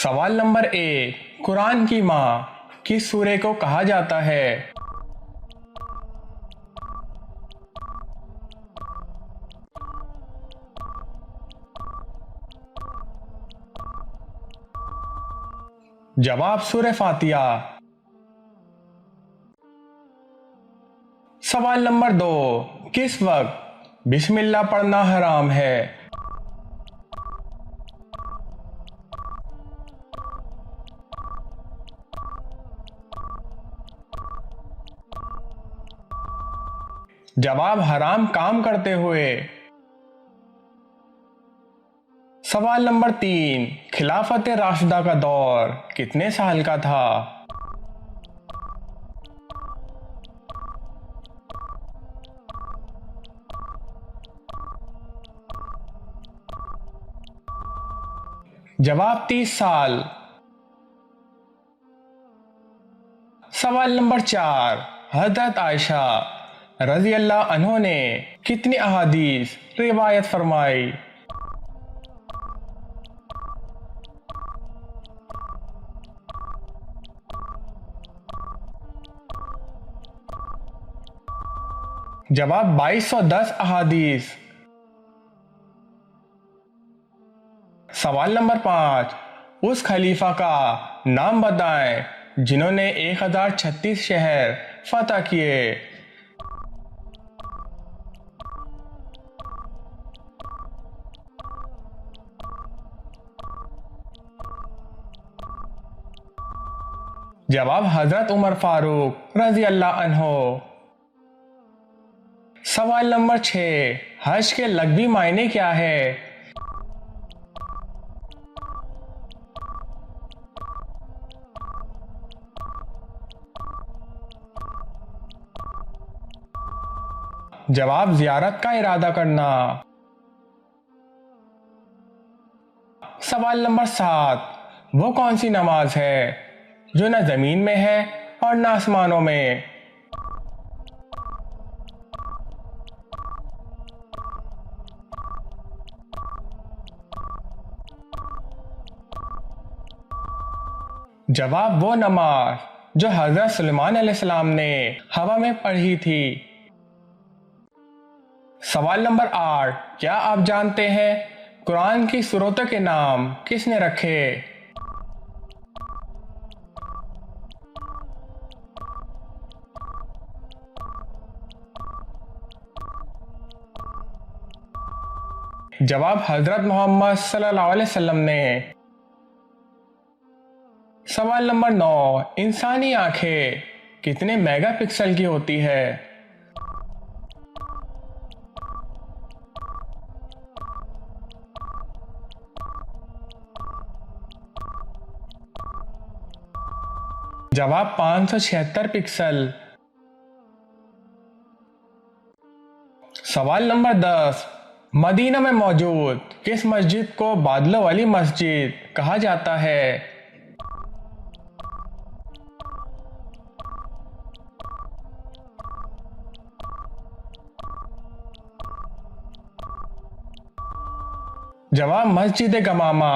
सवाल नंबर 1, कुरान की माँ किस सूरे को कहा जाता है? जवाब सूरे फातिहा। सवाल नंबर 2, किस वक्त बिस्मिल्लाह पढ़ना हराम है? जवाब हराम काम करते हुए। सवाल नंबर 3, खिलाफत राशिदा का दौर कितने साल का था? जवाब 30 साल। सवाल नंबर 4, हजरत आयशा रजी अल्लाह अन्हो ने कितनी अहादीस रिवायत फरमाई? जवाब 2210 अहादीस। सवाल नंबर 5, उस खलीफा का नाम बताएं जिन्होंने 1036 शहर फतह किए। जवाब हजरत उमर फारूक रजी अल्लाह अन्हो। सवाल नंबर 6, हज के लग़वी मायने क्या है? जवाब ज़ियारत का इरादा करना। सवाल नंबर 7, वो कौन सी नमाज है जो न ज़मीन में है और न आसमानों में? जवाब वो नमाज जो हज़रत सुलेमान अलैहिस्सलाम ने हवा में पढ़ी थी। सवाल नंबर 8, क्या आप जानते हैं कुरान की सूरतों के नाम किसने रखे? जवाब हजरत मोहम्मद सल्लल्लाहु अलैहि वसल्लम ने। सवाल नंबर 9, इंसानी आंखें कितने मेगापिक्सल की होती है? जवाब 576 पिक्सल। सवाल नंबर 10, मदीना में मौजूद किस मस्जिद को बादलों वाली मस्जिद कहा जाता है? जवाब मस्जिद गमामा।